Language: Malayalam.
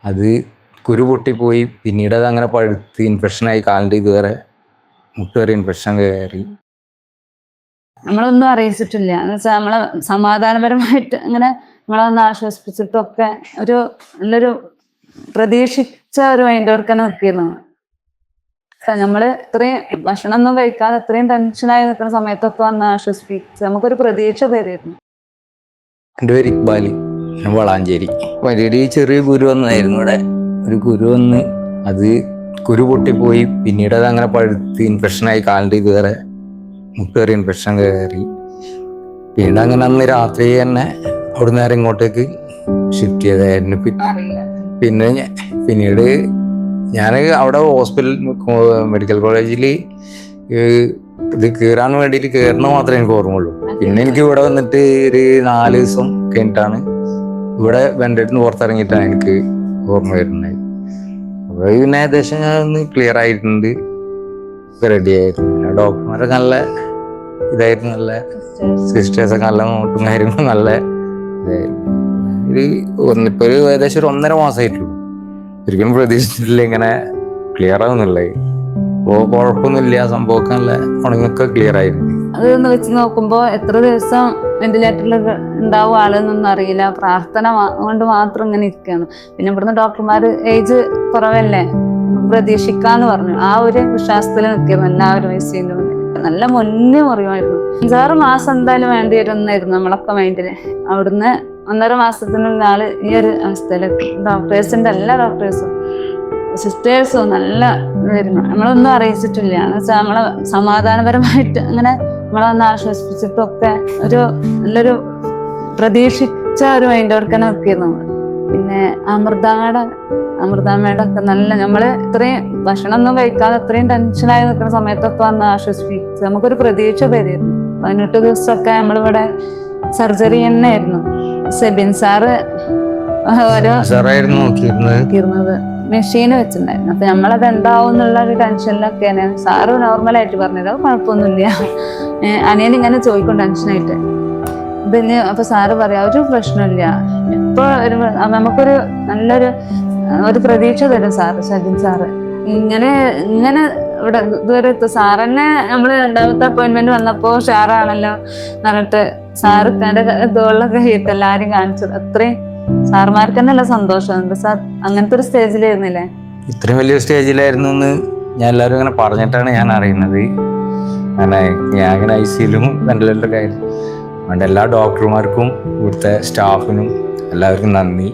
അത് കുരു പൊട്ടിപ്പോയി. പിന്നീട് അത് അങ്ങനെ പഴുത്ത് ഇൻഫെക്ഷനായി. കാലിൻ്റെ ഇതുവരെ മുട്ട് വരെ ഇൻഫെക്ഷൻ കയറി. നമ്മളൊന്നും അറിയിച്ചിട്ടില്ല എന്ന് വെച്ചാൽ നമ്മളെ സമാധാനപരമായിട്ട് അങ്ങനെ നമ്മളൊന്ന് ആശ്വസിപ്പിച്ചിട്ടൊക്കെ ഒരു നല്ലൊരു പ്രതീക്ഷിച്ച ഒരു മൈൻഡ് വർക്ക് തന്നെ നിൽക്കുന്നു. നമ്മള് ഇത്രയും ഭക്ഷണം ഒന്നും കഴിക്കാതെ ഇത്രയും ടെൻഷനായി നിൽക്കുന്ന സമയത്തൊക്കെ വന്ന് ആശ്വസിപ്പിച്ച് നമുക്കൊരു പ്രതീക്ഷ തരുമായിരുന്നു. എൻ്റെ പേര് ഇക്ബാലി, ഞാൻ വളാഞ്ചേരി. വലിയ ചെറിയ കുരു വന്നായിരുന്നു. ഇവിടെ ഒരു കുരു വന്ന് അത് കുരു പൊട്ടിപ്പോയി. പിന്നീട് അത് അങ്ങനെ പഴുത്ത് ഇൻഫെക്ഷനായി. കാലിൻ്റെ ഇതുവരെ മുട്ട് വരെ ഇൻഫെക്ഷൻ കയറി. പിന്നീട് അങ്ങനെ അന്ന് രാത്രി തന്നെ അവിടെ നേരെ ഇങ്ങോട്ടേക്ക് ഷിഫ്റ്റ് ചെയ്തായിരുന്നു. പിന്നീട് ഞാൻ അവിടെ ഹോസ്പിറ്റൽ മെഡിക്കൽ കോളേജിൽ ഇത് കയറാൻ വേണ്ടിയിട്ട് കയറണ മാത്രമേ എനിക്ക് ഓർമ്മയുള്ളൂ. പിന്നെ എനിക്ക് ഇവിടെ വന്നിട്ട് ഒരു 4 ദിവസം കഴിഞ്ഞിട്ടാണ് ഇവിടെ വെൻ്റെടുത്ത് നിന്ന് പുറത്തിറങ്ങിയിട്ടാണ് എനിക്ക് ഓർമ്മ വരുന്നത്. അപ്പോൾ പിന്നെ ഏകദേശം ഞാൻ ഒന്ന് ക്ലിയർ ആയിട്ടുണ്ട്, റെഡി ആയിരുന്നു. പിന്നെ ഡോക്ടർമാരൊക്കെ നല്ല ഇതായിരുന്നു, നല്ല സിസ്റ്റേഴ്സൊക്കെ നല്ല നോട്ടും കാര്യങ്ങളും നല്ല ഇതായിരുന്നു. ഇപ്പോൾ ഏകദേശം ഒരു 1.5 മാസമായിട്ടുള്ളൂ. ഒരിക്കലും പ്രതീക്ഷിച്ചിട്ടില്ല ഇങ്ങനെ ക്ലിയർ ആവുന്നുള്ളത്. അപ്പോൾ കുഴപ്പമൊന്നുമില്ല, സംഭവമൊക്കെ നല്ല ഉണങ്ങൊക്കെ ക്ലിയർ ആയിരുന്നു. അതൊന്ന് വെച്ച് നോക്കുമ്പോൾ എത്ര ദിവസം വെന്റിലേറ്ററിൽ ഉണ്ടാവും ആളെന്നൊന്നും അറിയില്ല. പ്രാർത്ഥന കൊണ്ട് മാത്രം ഇങ്ങനെ ഇരിക്കുകയാണ്. പിന്നെ ഇവിടുന്ന് ഡോക്ടർമാർ ഏജ് കുറവല്ലേ, പ്രതീക്ഷിക്കാന്ന് പറഞ്ഞു. ആ ഒരു വിശ്വാസത്തിൽ നിൽക്കുന്നു എല്ലാവരും. ഐസിയുവിൻ്റെ നല്ല മുന്നേ മുറിയുമായിരുന്നു. 5-6 മാസം എന്തായാലും വേണ്ടി വരുന്നായിരുന്നു നമ്മളൊക്കെ മൈൻഡില്. അവിടുന്ന് 1.5 മാസത്തിനുള്ള ആള് ഈ ഒരു അവസ്ഥയിലെത്തി. ഡോക്ടേഴ്സിന്റെ എല്ലാ ഡോക്ടേഴ്സും സിസ്റ്റേഴ്സും നല്ല ഇതായിരുന്നു. നമ്മളൊന്നും അറിയിച്ചിട്ടില്ല എന്ന് വെച്ചാൽ നമ്മളെ സമാധാനപരമായിട്ട് അങ്ങനെ നമ്മളൊന്ന് ആശ്വസിപ്പിച്ചിട്ടൊക്കെ ഒരു നല്ലൊരു പ്രതീക്ഷിച്ച ഒരു മൈൻഡ് വർക്ക് തന്നെ നിൽക്കുന്നു. പിന്നെ അമൃതാമ്മയുടെ നല്ല നമ്മള് ഇത്രയും ഭക്ഷണം ഒന്നും കഴിക്കാതെ ഇത്രയും ടെൻഷനായി നിൽക്കുന്ന സമയത്തൊക്കെ വന്ന് ആശ്വസിപ്പിച്ച് നമുക്കൊരു പ്രതീക്ഷ തരുമായിരുന്നു. 18 ദിവസമൊക്കെ നമ്മളിവിടെ സർജറി തന്നെ ആയിരുന്നു. സെബിൻ സാറ് ഓരോ നോക്കിയിരുന്നത് മെഷീൻ വെച്ചിട്ടുണ്ടായിരുന്നു. അപ്പൊ നമ്മളത് എന്താവും എന്നുള്ള ഒരു ടെൻഷനിലൊക്കെയാണ്. സാറ് നോർമലായിട്ട് പറഞ്ഞത് കുഴപ്പമൊന്നുമില്ല. അനിയൻ ഇങ്ങനെ ചോദിക്കും ടെൻഷനായിട്ട് ഇതിന്. അപ്പൊ സാറ് പറയാ ഒരു പ്രശ്നമില്ല, ഇപ്പൊ നമുക്കൊരു നല്ലൊരു പ്രതീക്ഷ തരും സാറ്, സജിൻ സാറ്. ഇങ്ങനെ ഇവിടെ ഇതുവരെ സാറന്നെ നമ്മള് 2ാമത്തെ അപ്പോയിന്റ്മെന്റ് വന്നപ്പോ ഷാറാണല്ലോ പറഞ്ഞിട്ട് സാറ് തോളിലൊക്കെ ഹീട്ട് എല്ലാരും കാണിച്ചത്. അത്രയും സാറുമാർക്ക് തന്നെയല്ല സന്തോഷം. സാർ അങ്ങനത്തെ ഒരു സ്റ്റേജിലായിരുന്നില്ലേ? ഇത്രയും വലിയൊരു സ്റ്റേജിലായിരുന്നു എന്ന് ഞാൻ എല്ലാവരും ഇങ്ങനെ പറഞ്ഞിട്ടാണ് ഞാൻ അറിയുന്നത്. ഞാൻ ഇങ്ങനെ ഐസിയിലും വെന്റിലേറ്ററിലൊക്കെ ആയിരുന്നു. അതുകൊണ്ട് എല്ലാ ഡോക്ടർമാർക്കും ഇവിടുത്തെ സ്റ്റാഫിനും എല്ലാവർക്കും നന്ദി.